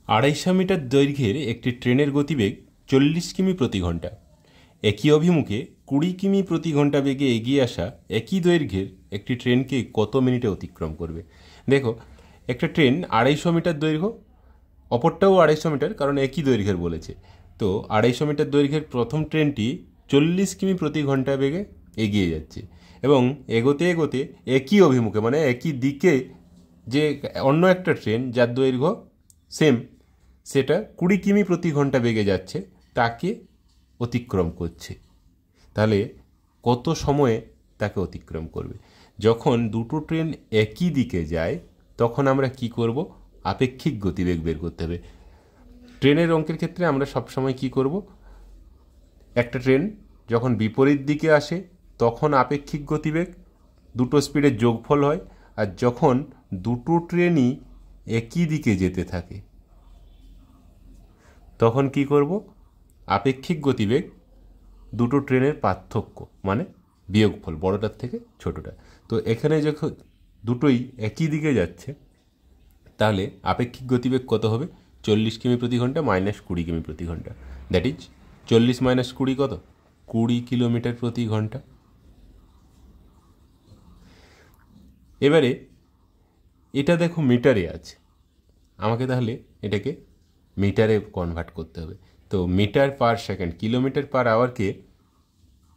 250 metre দৈর্ঘ্যের একটি ট্রেনের গতিবেগ 40 কিমি প্রতি ঘন্টা। একই অভিমুখে 20 কিমি প্রতি ঘন্টা বেগে এগিয়ে আসা একই দৈর্ঘ্যের একটি ট্রেনকে কত মিনিটে অতিক্রম করবে? দেখো, একটা ট্রেন 250 মিটার দৈর্ঘ্য, অপরটাও 250 মিটার, কারণ একই দৈর্ঘ্যের বলেছে। তো 250 মিটার দৈর্ঘ্যের প্রথম ট্রেনটি 40 কিমি প্রতি ঘন্টা বেগে এগিয়ে যাচ্ছে এবং এগোতে এগোতে একই অভিমুখে, মানে একই দিকে যে অন্য একটা ট্রেন যার দৈর্ঘ্য সেম, সেটা 20 কিমি প্রতি ঘন্টা বেগে যাচ্ছে, তাকে অতিক্রম করছে। তাহলে কত সময়ে তাকে অতিক্রম করবে? যখন দুটো ট্রেন একই দিকে যায় তখন আমরা কি করব? আপেক্ষিক গতিবেগ বের করতে হবে। ট্রেনের অঙ্কের ক্ষেত্রে আমরা সবসময় কি করব? একটা ট্রেন যখন বিপরীত দিকে আসে তখন আপেক্ষিক গতিবেগ দুটো স্পিডের যোগফল হয়, আর যখন দুটো ট্রেনই একই দিকে যেতে থাকে তখন কি করব? আপেক্ষিক গতিবেগ দুটো ট্রেনের পার্থক্য, মানে বিয়োগফল, বড়টার থেকে ছোটটা। তো এখানে যখন দুটোই একই দিকে যাচ্ছে তাহলে আপেক্ষিক গতিবেগ কত হবে? 40 কিমি প্রতি ঘন্টা মাইনাস 20 কিমি প্রতি ঘন্টা, দ্যাট ইজ 40 মাইনাস 20 কত? 20 কিলোমিটার প্রতি ঘন্টা। এবারে এটা দেখো মিটারে আছে, আমাকে তাহলে এটাকে মিটারে কনভার্ট করতে হবে। তো metre per second, kilometre per আওয়ারকে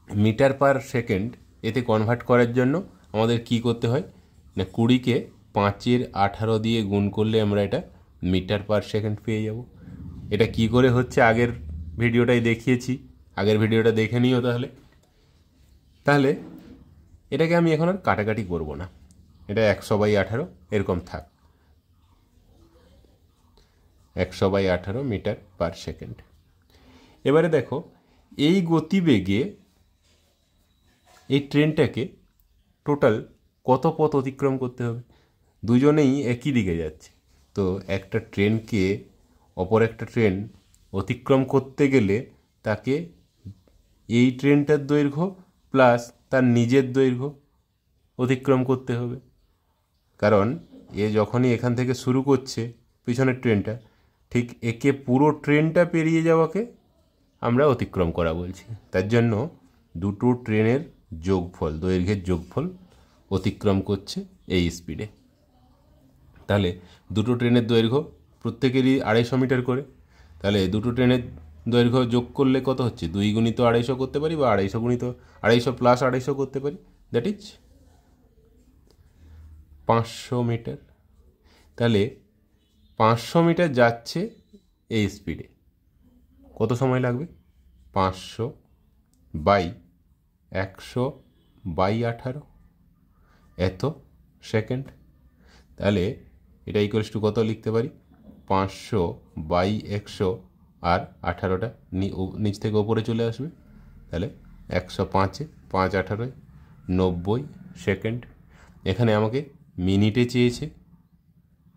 মিটার পার সেকেন্ড এতে কনভার্ট করার জন্য আমাদের কি করতে হয় না, 20কে 5-এর 18 দিয়ে গুণ করলে আমরা এটা মিটার পার সেকেন্ড পেয়ে যাব। এটা কি করে হচ্ছে আগের ভিডিওটাই দেখিয়েছি, আগের ভিডিওটা দেখে নিও। তাহলে এটাকে আমি এখন আর কাটাকাটি করব না, এটা 100/18 এরকম থাক, 100/18 মিটার পার সেকেন্ড। এবারে দেখো, এই গতিবেগে এই ট্রেনটাকে টোটাল কত পথ অতিক্রম করতে হবে? দুজনেই একই দিকে যাচ্ছে, তো একটা ট্রেনকে অপর একটা ট্রেন অতিক্রম করতে গেলে তাকে এই ট্রেনটার দৈর্ঘ্য প্লাস তার নিজের দৈর্ঘ্য অতিক্রম করতে হবে। কারণ এ যখনই এখান থেকে শুরু করছে পিছনের ট্রেনটা, ঠিক একে পুরো ট্রেনটা পেরিয়ে যাওয়াকে আমরা অতিক্রম করা বলছি। তার জন্য দুটো ট্রেনের যোগফল, দৈর্ঘ্যের যোগফল অতিক্রম করছে এই স্পিডে। তাহলে দুটো ট্রেনের দৈর্ঘ্য প্রত্যেকেরই 250 মিটার করে, তাহলে দুটো ট্রেনের দৈর্ঘ্য যোগ করলে কত হচ্ছে? 2 গুণিত 250 করতে পারি, বা 250 গুণিত 250 প্লাস 250 করতে পারি, দ্যাট ইজ 500 মিটার। তাহলে 500 মিটার যাচ্ছে এই স্পিডে, কত সময় লাগবে? 500/100/18 এত সেকেন্ড। তাহলে এটা ইকুয়ালস টু কত লিখতে পারি? 500/100, আর 18টা নিচ থেকে ওপরে চলে আসবে, তাহলে 105-এ 5/18 90 সেকেন্ড। এখানে আমাকে মিনিটে চেয়েছে,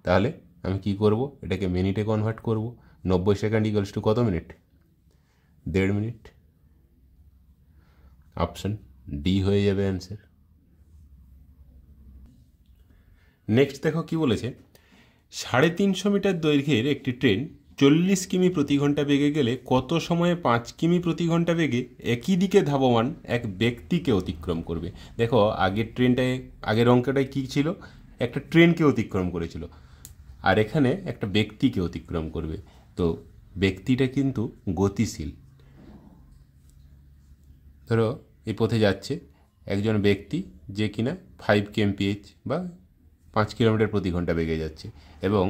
তাহলে আমি কি করব? এটাকে মিনিটে কনভার্ট করব। 90 সেকেন্ড ইকুয়ালস টু কত মিনিট? 1.5 মিনিট। অপশন ডি হয়ে যাবে অ্যান্সার। নেক্সট দেখো কি বলেছে, 350 মিটার দৈর্ঘ্যের একটি ট্রেন 40 কিমি প্রতি ঘন্টা বেগে গেলে কত সময়ে 5 কিমি প্রতি ঘন্টা বেগে একই দিকে ধাবমান এক ব্যক্তিকে অতিক্রম করবে? দেখো, আগের অঙ্কটায় কী ছিল? একটা ট্রেনকে অতিক্রম করেছিল, আর এখানে একটা ব্যক্তিকে অতিক্রম করবে। তো ব্যক্তিটা কিন্তু গতিশীল। ধরো এই পথে যাচ্ছে একজন ব্যক্তি যে কিনা 5 kmph বা 5 কিলোমিটার প্রতি ঘন্টা বেগে যাচ্ছে, এবং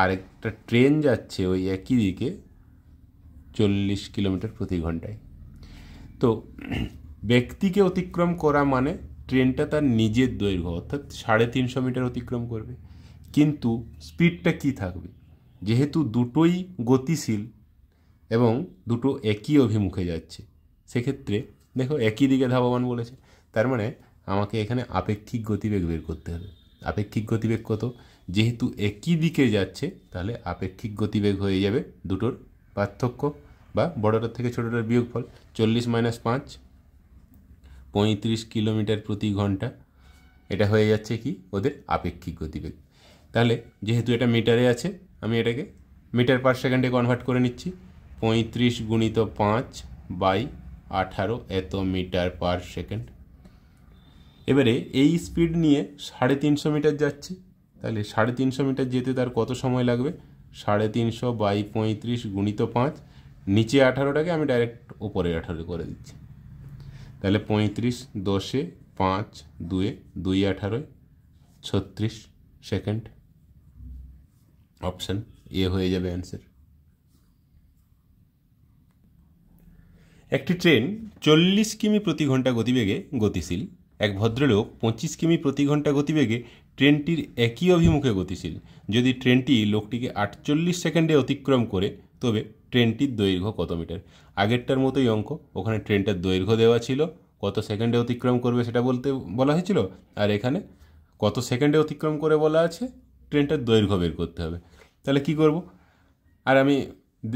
আরেকটা ট্রেন যাচ্ছে ওই একই দিকে 40 কিলোমিটার প্রতি ঘন্টায়। তো ব্যক্তিকে অতিক্রম করা মানে ট্রেনটা তার নিজের দৈর্ঘ্য অর্থাৎ 350 মিটার অতিক্রম করবে, কিন্তু স্পিডটা কি থাকবে? যেহেতু দুটোই গতিশীল এবং দুটো একই অভিমুখে যাচ্ছে, সেক্ষেত্রে দেখো একই দিকে ধাবমান বলেছে, তার মানে আমাকে এখানে আপেক্ষিক গতিবেগ বের করতে হবে। আপেক্ষিক গতিবেগ কত? যেহেতু একই দিকে যাচ্ছে তাহলে আপেক্ষিক গতিবেগ হয়ে যাবে দুটোর পার্থক্য বা বড়টার থেকে ছোটোটার বিয়োগফল। 40 - 5 35 কিলোমিটার প্রতি ঘন্টা, এটা হয়ে যাচ্ছে কি ওদের আপেক্ষিক গতিবেগ। তাহলে যেহেতু এটা মিটারে আছে, আমি এটাকে মিটার পার সেকেন্ডে কনভার্ট করে নিচ্ছি। 35 গুণিত 5/18 এত মিটার পার সেকেন্ড। এবারে এই স্পিড নিয়ে 350 মিটার যাচ্ছে, তাহলে 350 মিটার যেতে তার কত সময় লাগবে? 350/35 গুণিত 5, নিচে 18টাকে আমি ডাইরেক্ট ওপরে 18 করে দিচ্ছি। তাহলে 35 10 5 2 2 18 36 সেকেন্ড। অপশান এ হয়ে যাবে অ্যান্সার। একটি ট্রেন 40 কিমি প্রতি ঘন্টা গতিবেগে গতিশীল। এক ভদ্রলোক 25 কিমি প্রতি ঘন্টা গতিবেগে ট্রেনটির একই অভিমুখে গতিশীল। যদি ট্রেনটি লোকটিকে 48 সেকেন্ডে অতিক্রম করে তবে ট্রেনটির দৈর্ঘ্য কত মিটার? আগেরটার মতোই অঙ্ক, ওখানে ট্রেনটার দৈর্ঘ্য দেওয়া ছিল, কত সেকেন্ডে অতিক্রম করবে সেটা বলা হয়েছিল, আর এখানে কত সেকেন্ডে অতিক্রম করে বলা আছে, ট্রেনটার দৈর্ঘ্য বের করতে হবে। তাহলে কি করব? আর আমি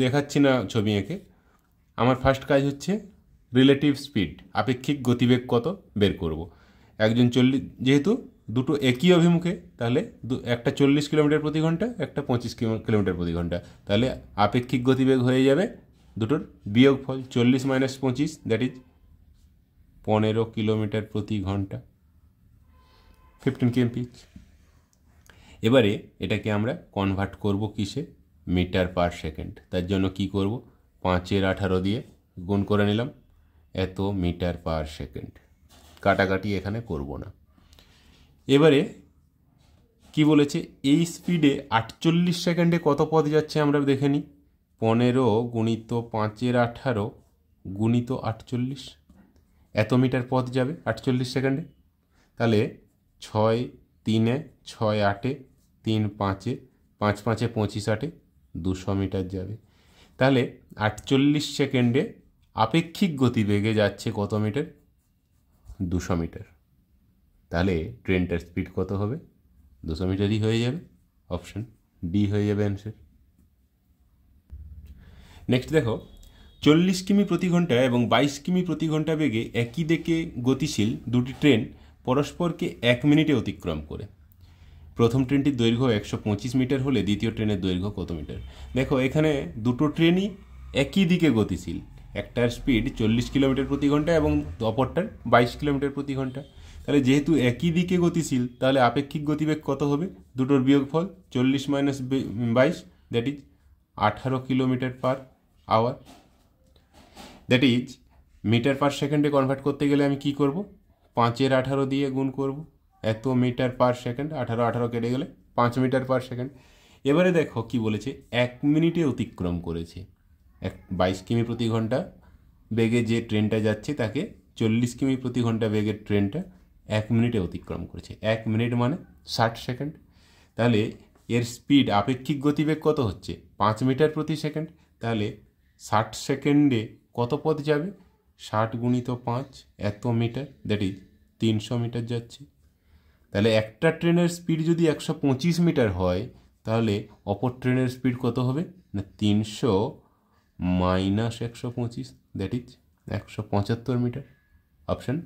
দেখাচ্ছি না ছবি এঁকে, আমার ফার্স্ট কাজ হচ্ছে রিলেটিভ স্পিড, আপেক্ষিক গতিবেগ কত বের করব। একজন 40, যেহেতু দুটো একই অভিমুখে, তাহলে একটা 40 কিলোমিটার প্রতি ঘন্টা, একটা 25 কিলোমিটার প্রতি ঘন্টা, তাহলে আপেক্ষিক গতিবেগ হয়ে যাবে দুটোর বিয়োগফল। 40 - 25 দ্যাট ইজ 15 কিলোমিটার প্রতি ঘন্টা, 15 km/h। এবারে এটাকে আমরা কনভার্ট করব কিসে? Metre per second. তার জন্য কি করব? 5 × 18 দিয়ে গুণ করে নিলাম, এত মিটার পার সেকেন্ড। কাটাকাটি এখানে করব না। এবারে কি বলেছে? এই স্পিডে 48 সেকেন্ডে কত পথ যাচ্ছে আমরা দেখে নিই। 15 গুণিত 5 × 18 গুণিত 48, এত মিটার পথ যাবে 48 সেকেন্ডে। তাহলে 6 3 6 8 3 5 5 5 25 8 200 মিটার যাবে। তাহলে 48 সেকেন্ডে আপেক্ষিক গতিবেগে যাচ্ছে কত মিটার? 200 মিটার। তাহলে ট্রেনটার স্পিড কত হবে? 200 মিটারই হয়ে যাবে। অপশান ডি হয়ে যাবে অ্যান্সার। নেক্সট দেখো, 40 কিমি প্রতি ঘন্টা এবং 22 কিমি প্রতি ঘন্টা বেগে একই দিকে গতিশীল দুটি ট্রেন পরস্পরকে 1 মিনিটে অতিক্রম করে। প্রথম ট্রেনটির দৈর্ঘ্য 125 মিটার হলে দ্বিতীয় ট্রেনের দৈর্ঘ্য কত মিটার? দেখো এখানে দুটো ট্রেনই একই দিকে গতিশীল, একটার স্পিড 40 কিলোমিটার প্রতি ঘন্টা এবং অপরটার 22 কিলোমিটার প্রতি ঘন্টা। তাহলে যেহেতু একই দিকে গতিশীল, তাহলে আপেক্ষিক গতিবেগ কত হবে? দুটোর বিয়োগফল 40 - 22 that is 18 kilometre per hour. That is metre per সেকেন্ডে কনভার্ট করতে গেলে আমি কি করব? 5 × 18 দিয়ে গুণ করব, এত মিটার পার সেকেন্ড। 18 18 কেটে গেলে 5 মিটার পার সেকেন্ড। এবারে দেখো কি বলেছে, 1 মিনিটে অতিক্রম করেছে। 22 কিমি প্রতি ঘন্টা বেগে যে ট্রেনটা যাচ্ছে তাকে 40 কিমি প্রতি ঘন্টা বেগের ট্রেনটা 1 মিনিটে অতিক্রম করেছে। 1 মিনিট মানে 60 সেকেন্ড। তাহলে এর স্পিড আপেক্ষিক গতিবেগ কত হচ্ছে? 5 মিটার প্রতি সেকেন্ড। তাহলে 60 সেকেন্ডে কত পথ যাবে? 60 গুণিত 5 এত মিটার, দ্যাট ইজ 300 মিটার যাচ্ছে। তাহলে একটা ট্রেনের স্পিড যদি 125 মিটার হয়, তাহলে অপর ট্রেনের স্পিড কত হবে? না 300 - 125 that is 175 metre. Option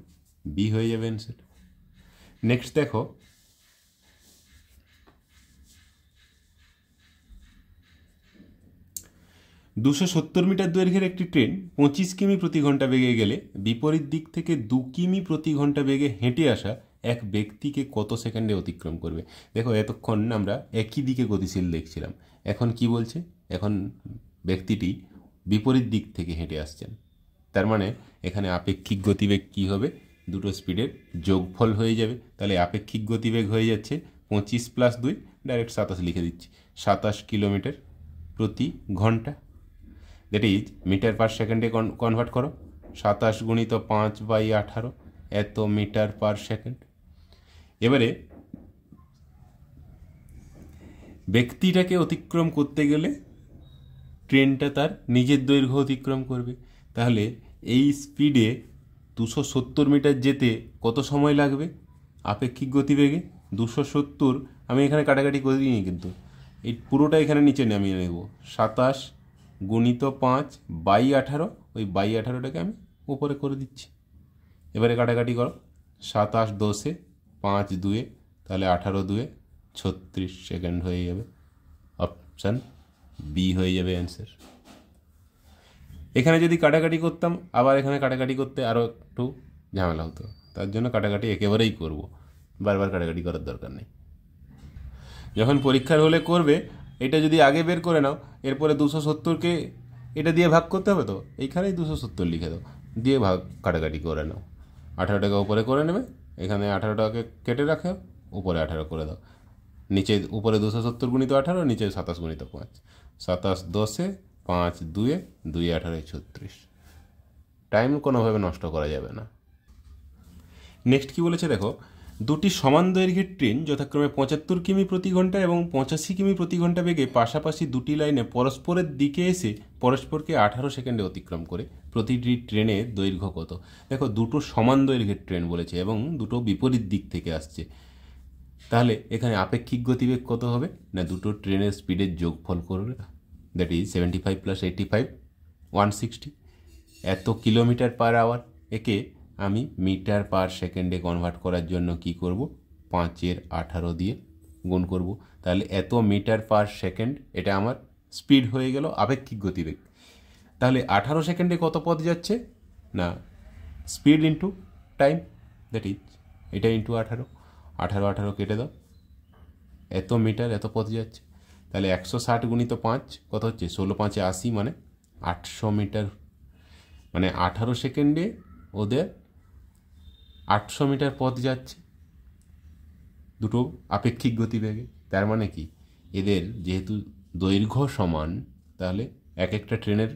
B হয়ে যাবে অ্যান্সার। নেক্সট দেখো, $270 মিটার দৈর্ঘ্যের একটি ট্রেন 25 কিমি প্রতি ঘন্টা বেগে গেলে বিপরীত দিক থেকে 2 কিমি প্রতি ঘন্টা বেগে হেঁটে আসা এক ব্যক্তিকে কত সেকেন্ডে অতিক্রম করবে? দেখো এতক্ষণ আমরা একই দিকে গতিশীল দেখছিলাম, এখন কি বলছে? এখন ব্যক্তিটি বিপরীত দিক থেকে হেঁটে আসছেন, তার মানে এখানে আপেক্ষিক গতিবেগ কি হবে? দুটো স্পিডের যোগফল হয়ে যাবে। তাহলে আপেক্ষিক গতিবেগ হয়ে যাচ্ছে 25 + 2 ডাইরেক্ট 27 লিখে দিচ্ছি, 27 কিলোমিটার প্রতি ঘন্টা। দ্যাট ইজ মিটার পার সেকেন্ডে কনভার্ট করো, 27 গুণিত 5/18 এত মিটার পার সেকেন্ড। এবারে ব্যক্তিটাকে অতিক্রম করতে গেলে ট্রেনটা তার নিজের দৈর্ঘ্য অতিক্রম করবে। তাহলে এই স্পিডে 270 মিটার যেতে কত সময় লাগবে আপেক্ষিক গতিবেগে? 270 আমি এখানে কাটাকাটি করে দিইনি, কিন্তু এই পুরোটা এখানে নিচে নামিয়ে নেব। 27 গুণিত 5/18, ওই 18টাকে আমি উপরে করে দিচ্ছি। এবারে কাটাকাটি করো, 27 10 5 2, তাহলে 18 2 36 সেকেন্ড হয়ে যাবে। অপশান বি হয়ে যাবে অ্যান্সার। এখানে যদি কাটাকাটি করতাম, আবার এখানে কাটাকাটি করতে আরও একটু ঝামেলা হতো, তার জন্য কাটাকাটি একেবারেই করব, বারবার কাটাকাটি করার দরকার নেই। যখন পরীক্ষার হলে করবে, এটা যদি আগে বের করে নাও, এরপরে 270কে এটা দিয়ে ভাগ করতে হবে, তো এইখানেই 270 লিখে দাও, দিয়ে ভাগ কাটাকাটি করে নাও। 18 টাকা উপরে করে নেবে, এখানে 18 টাকাকে কেটে রাখো, উপরে 18 করে দাও। নিচে উপরে 270 গুণিত 18, নিচে 27 গুণিত 5, 27 10, 5 2, 2 18 36। টাইম কোনোভাবে নষ্ট করা যাবে না। নেক্সট কি বলেছে দেখো, দুটি সমান দৈর্ঘ্যের ট্রেন যথাক্রমে 75 কিমি প্রতি ঘন্টা এবং 85 কিমি প্রতি ঘন্টা বেগে পাশাপাশি দুটি লাইনে পরস্পরের দিকে এসে পরস্পরকে 18 সেকেন্ডে অতিক্রম করে। প্রতিটি ট্রেনের দৈর্ঘ্য কত? দেখো, দুটো সমান দৈর্ঘ্যের ট্রেন বলেছে এবং দুটো বিপরীত দিক থেকে আসছে, তাহলে এখানে আপেক্ষিক গতিবেগ কত হবে না, দুটো ট্রেনের স্পিডের যোগফল করবে, দ্যাট ইজ 75 + 85 160। এত কিলোমিটার পার আওয়ার, একে আমি মিটার পার সেকেন্ডে কনভার্ট করার জন্য কি করব, 5 × 18 দিয়ে গুণ করব, তাহলে এত মিটার পার সেকেন্ড, এটা আমার স্পিড হয়ে গেল আপেক্ষিক গতিবেগ। তাহলে 18 সেকেন্ডে কত পথ যাচ্ছে না, speed into time, that is এটা ইন্টু 18, 18 18 কেটে দাও, এত মিটার এত পথ যাচ্ছে, তাহলে 160 গুণিত 5 কত হচ্ছে, 16 5 80, মানে 800 মিটার, মানে 18 সেকেন্ডে ওদের 800 মিটার পথ যাচ্ছে দুটো আপেক্ষিক গতিবেগে। তার মানে কি, এদের যেহেতু দৈর্ঘ্য সমান, তাহলে এক একটা ট্রেনের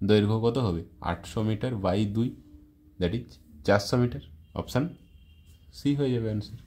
দৈর্ঘ্য কত হবে, 800 metre by 2, that is 400 metre. Option C হয়ে যাবে অ্যান্সার।